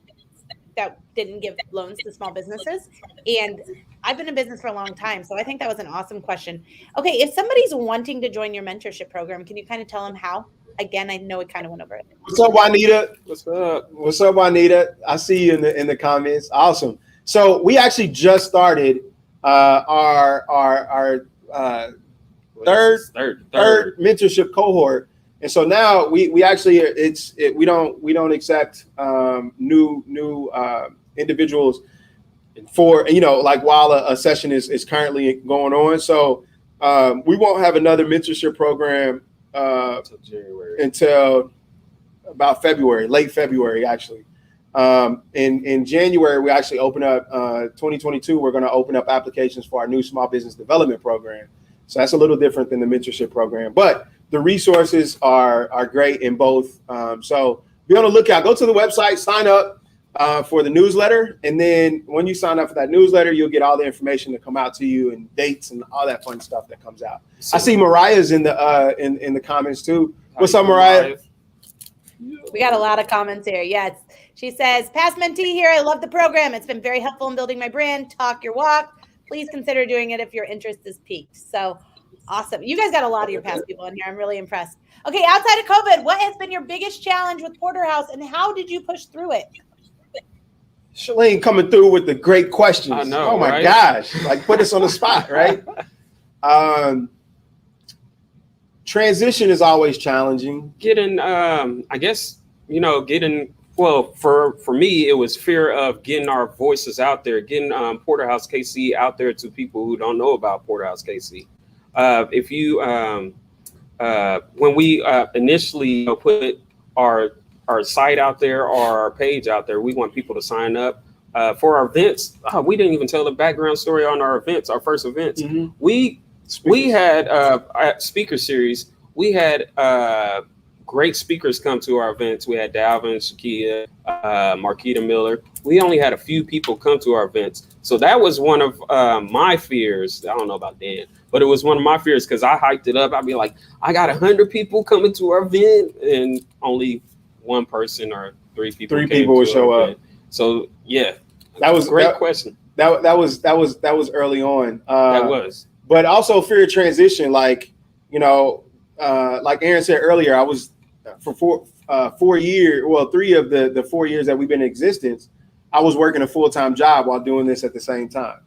that didn't give loans to small businesses. And I've been in business for a long time. So I think that was an awesome question. Okay. If somebody's wanting to join your mentorship program, can you kind of tell them how? Again, I know it kind of went over it. What's up, Juanita? What's up? What's up, Juanita? I see you in the comments. Awesome. So we actually just started our third mentorship cohort, and so now we actually we don't accept new individuals for like while a session is currently going on. So we won't have another mentorship program until about February, late February actually. In January we actually open up 2022. We're going to open up applications for our new small business development program. So that's a little different than the mentorship program, but the resources are great in both. So be on the lookout. Go to the website, sign up for the newsletter, and then when you sign up for that newsletter, you'll get all the information to come out to you and dates and all that fun stuff that comes out. I see Mariah's in the comments too. What's up, Mariah? We got a lot of comments here. Yes. She says, past mentee here. I love the program. It's been very helpful in building my brand. Talk your walk. Please consider doing it if your interest is piqued. So awesome. You guys got a lot of your past people in here. I'm really impressed. Okay. Outside of COVID, what has been your biggest challenge with Porterhouse and how did you push through it? Shalane coming through with the great questions. I know. Oh my right? gosh. Like put us on the spot, right? Transition is always challenging. Well, for me, it was fear of getting our voices out there, getting Porterhouse KC out there to people who don't know about Porterhouse KC. When we initially put our site out there or our page out there, we want people to sign up for our events. We didn't even tell the background story on our events, our first events. Mm-hmm. We had at speaker series, we had great speakers come to our events. We had Dalvin, Shakia, Marquita Miller. We only had a few people come to our events. So that was one of my fears. I don't know about Dan, but it was one of my fears because I hyped it up. I'd be like, I got 100 people coming to our event and only one person or three people would show up. So yeah, that was a great question. That was early on. That was. But also fear of transition, like like Aaron said earlier, I was for 4 years. Well, 3 of the 4 years that we've been in existence, I was working a full-time job while doing this at the same time.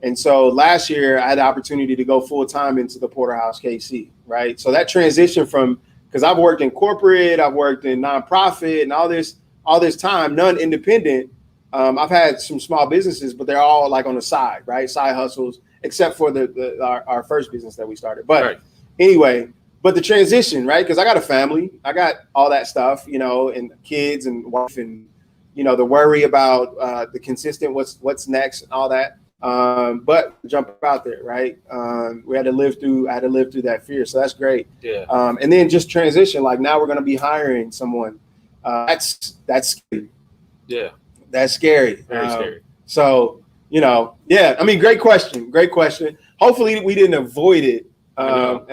And so last year I had the opportunity to go full-time into the Porterhouse KC, right? So that transition from, because I've worked in corporate, I've worked in nonprofit and all this time, none independent. I've had some small businesses, but they're all like on the side, right? Side hustles, except for our first business that we started. But right. Anyway, but the transition, right? Because I got a family, I got all that stuff, and kids and wife and, the worry about the consistent what's next and all that. But jump out there, right? I had to live through that fear. So that's great. Yeah. And then just transition, like now we're going to be hiring someone. That's scary. Yeah. That's scary. Very scary. So, yeah, I mean, great question. Hopefully we didn't avoid it. But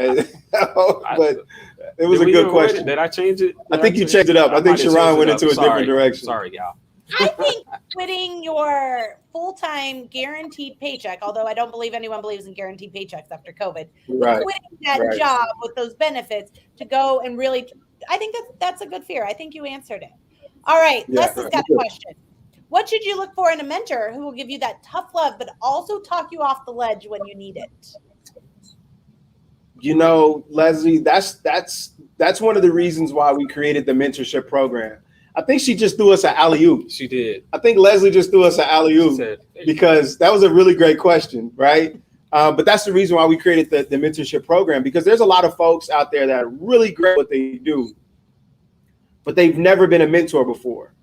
it was a good question. Did I change it? I think you changed it up. I think Sharon went into a different direction. Sorry, y'all. I think quitting your full-time guaranteed paycheck, although I don't believe anyone believes in guaranteed paychecks after COVID, right. Quitting that job with those benefits to go and really, I think that's a good fear. I think you answered it. All right, Leslie's got a question. What should you look for in a mentor who will give you that tough love, but also talk you off the ledge when you need it? Leslie, that's one of the reasons why we created the mentorship program. I think she just threw us an alley-oop. She did. I think Leslie just threw us an alley-oop because that was a really great question, right? But that's the reason why we created the mentorship program, because there's a lot of folks out there that are really great at what they do, but they've never been a mentor before.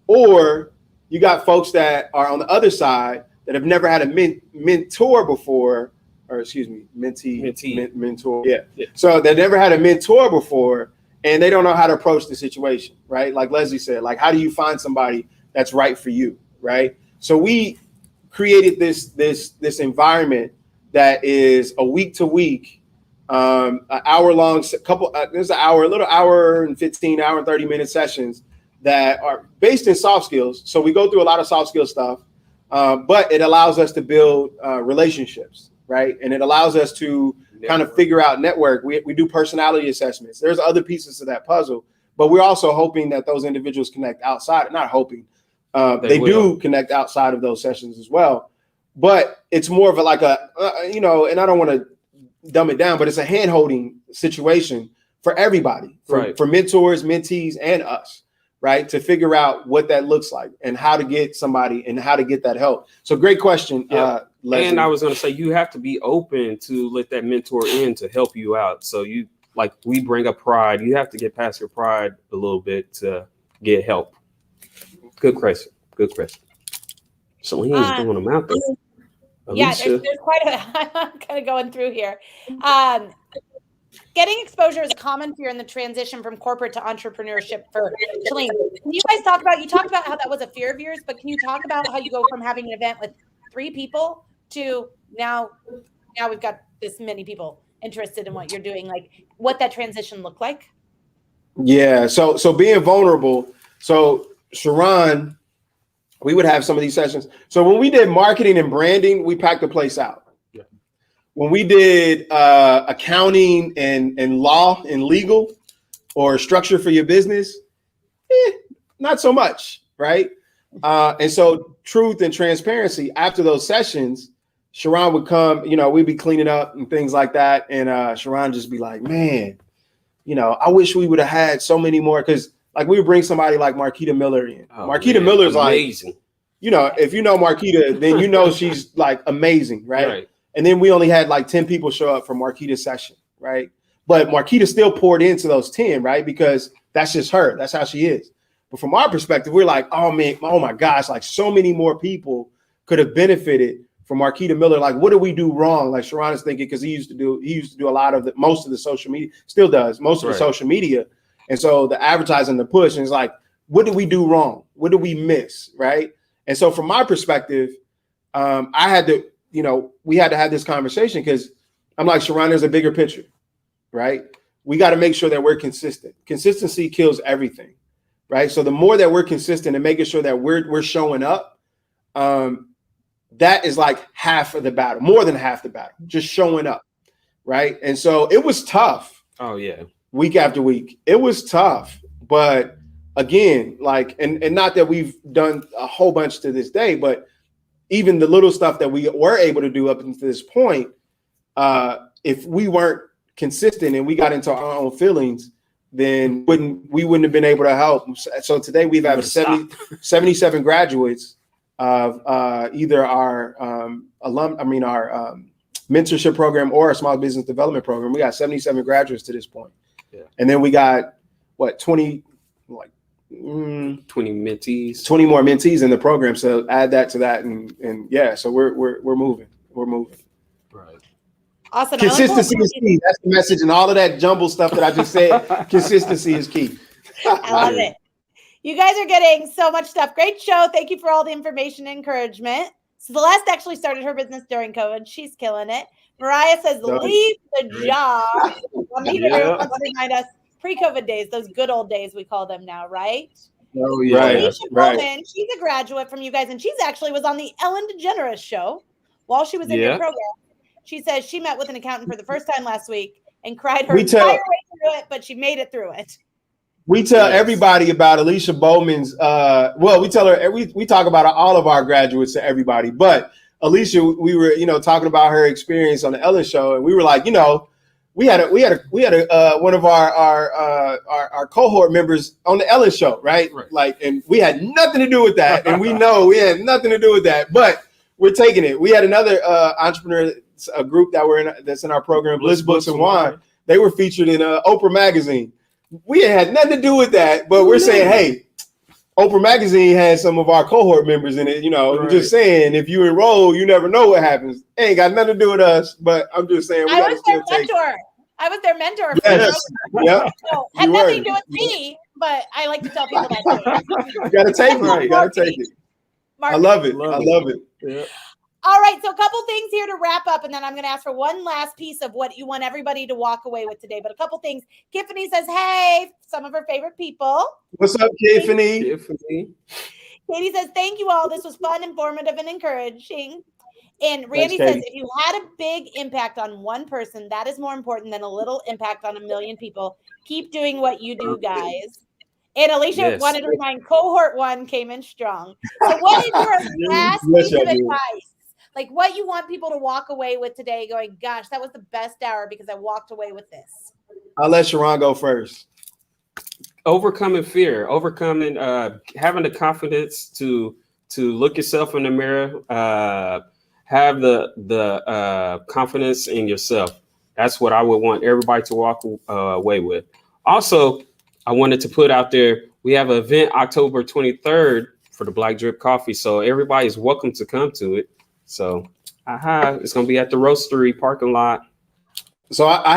Or you got folks that are on the other side that have never had a mentor before, or excuse me, mentor. Yeah. So they never had a mentor before, and they don't know how to approach the situation, right? Like Leslie said, like, how do you find somebody that's right for you, right? So we created this environment that is a week to week, an hour long, there's a little hour and 15, hour and 30 minute sessions that are based in soft skills. So we go through a lot of soft skill stuff, but it allows us to build relationships, right? And it allows us to kind of figure out network. We do personality assessments. There's other pieces to that puzzle, but we're also hoping that those individuals connect outside. Not hoping, they do connect outside of those sessions as well. But it's more of a like a, and I don't want to dumb it down, but it's a hand-holding situation for everybody, for mentors, mentees, and us, right? To figure out what that looks like and how to get somebody and how to get that help. So great question. Leslie. And I was going to say, you have to be open to let that mentor in to help you out. So you, like, we bring up pride. You have to get past your pride a little bit to get help. Good question. Good question. Celine's doing them out there. Yeah, there's quite a, I'm kind of going through here. Getting exposure is a common fear in the transition from corporate to entrepreneurship for Shalene. Can you guys talk about, you talked about how that was a fear of yours, but can you talk about how you go from having an event with 3 people to now we've got this many people interested in what you're doing, like what that transition looked like? Yeah, so being vulnerable. So Sharon, we would have some of these sessions. So when we did marketing and branding, we packed the place out. Yeah. When we did accounting and law and legal or structure for your business, not so much, right? And so truth and transparency, after those sessions, Sharon would come, we'd be cleaning up and things like that. And Sharon just be like, man, I wish we would have had so many more, because like we would bring somebody like Marquita Miller in. Marquita Miller's amazing. Like, if you know Marquita, then she's like amazing, right? And then we only had like 10 people show up for Marquita's session, right? But Marquita still poured into those 10, right? Because that's just her. That's how she is. But from our perspective, we're like, oh man, oh my gosh, like so many more people could have benefited from Marquita Miller. Like, what did we do wrong? Like Sharon is thinking, because he used to do a lot of most of the social media, still does most of the social media. And so the advertising, the push, and it's like, what did we do wrong? What did we miss, right? And so from my perspective, I had to, we had to have this conversation, because I'm like, Sharon, there's a bigger picture, right? We got to make sure that we're consistent. Consistency kills everything, right? So the more that we're consistent and making sure that we're showing up, that is like half of the battle, more than half the battle, just showing up, right? And so it was tough. Oh yeah. Week after week, it was tough. But again, like, and not that we've done a whole bunch to this day, but even the little stuff that we were able to do up until this point, if we weren't consistent and we got into our own feelings, then we wouldn't have been able to help. So today we've had 77 graduates of either our our mentorship program or our small business development program. We got 77 graduates to this point. Yeah. And then we got 20 mentees, 20 more mentees in the program. So add that to that, and yeah, so we're moving. Right. Awesome. Consistency is key. That's the message, and all of that jumble stuff that I just said. Consistency is key. I love it. You guys are getting so much stuff. Great show. Thank you for all the information and encouragement. Celeste actually started her business during COVID. She's killing it. Mariah says, leave the job. Remind us, pre-COVID days, those good old days we call them now, right? Oh, yeah. Alicia Bowman, she's a graduate from you guys, and she's actually was on the Ellen DeGeneres show while she was in your program. She says she met with an accountant for the first time last week and cried her entire way through it, but she made it through it. We tell everybody about Alicia Bowman's. We tell her we talk about all of our graduates to everybody. But Alicia, we were talking about her experience on the Ellen show, and we were like, we had one of our cohort members on the Ellen show, right? Like, and we had nothing to do with that, and we know we had nothing to do with that, but we're taking it. We had another entrepreneur, a group that's in our program, Bliss Books and Wine. They were featured in Oprah magazine. We had nothing to do with that, but we're saying, hey, Oprah magazine has some of our cohort members in it. I'm just saying, if you enroll, you never know what happens. It ain't got nothing to do with us, but I'm just saying. I was their mentor. Yes. Yeah. So, had nothing to do with me, but I like to tell people that. You got to take it. You got to take it. I love it. I love it. Yeah. All right, so a couple things here to wrap up, and then I'm going to ask for one last piece of what you want everybody to walk away with today. But a couple things. Tiffany says, hey, some of her favorite people. What's up, Tiffany? Katie says, thank you all. This was fun, informative, and encouraging. And Randy says, if you had a big impact on one person, that is more important than a little impact on a million people. Keep doing what you do, guys. And Alicia wanted to remind cohort 1 came in strong. So what is your last piece of advice? Like what you want people to walk away with today going, gosh, that was the best hour because I walked away with this. I'll let Sharon go first. Overcoming fear, having the confidence to look yourself in the mirror, have the confidence in yourself. That's what I would want everybody to walk away with. Also, I wanted to put out there, we have an event October 23rd for the Black Drip Coffee. So everybody's welcome to come to it. So it's going to be at the Roastery parking lot. So I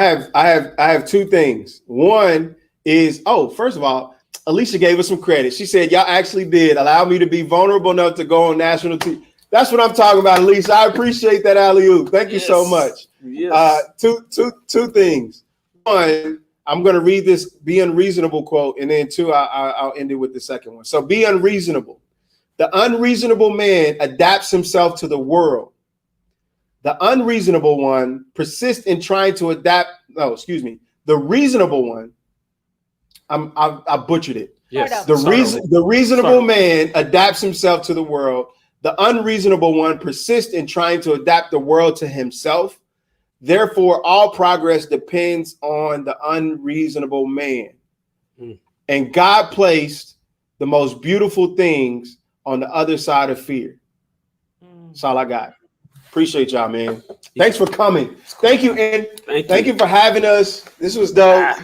have two things. One is, first of all, Alicia gave us some credit. She said, y'all actually did allow me to be vulnerable enough to go on national TV. That's what I'm talking about, Alicia. I appreciate that alley-oop. Thank you so much. Yes. Two things. One, I'm going to read this Be Unreasonable quote, and then two, I'll end it with the second one. So be unreasonable. The unreasonable man adapts himself to the world. The unreasonable one persists in trying to adapt. The reasonable one. I butchered it. Yes. The reasonable man adapts himself to the world. The unreasonable one persists in trying to adapt the world to himself. Therefore, all progress depends on the unreasonable man. And God placed the most beautiful things on the other side of fear. That's all I got. Appreciate y'all, man. Thanks for coming. Thank you, and thank you for having us. This was dope.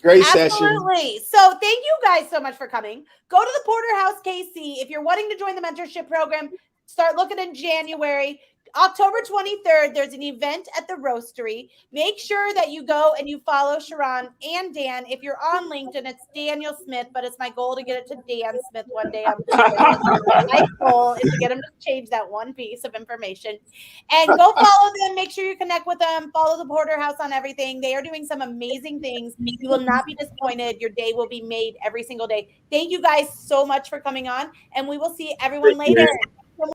Great session. Absolutely. So thank you guys so much for coming. Go to the Porterhouse KC. If you're wanting to join the mentorship program, start looking in January. October 23rd, there's an event at the Roastery. Make sure that you go and you follow Sharon and Dan. If you're on LinkedIn, it's Daniel Smith, but it's my goal to get it to Dan Smith one day. My goal is to get him to change that one piece of information. And go follow them. Make sure you connect with them. Follow the Porterhouse on everything. They are doing some amazing things. You will not be disappointed. Your day will be made every single day. Thank you guys so much for coming on, and we will see everyone later.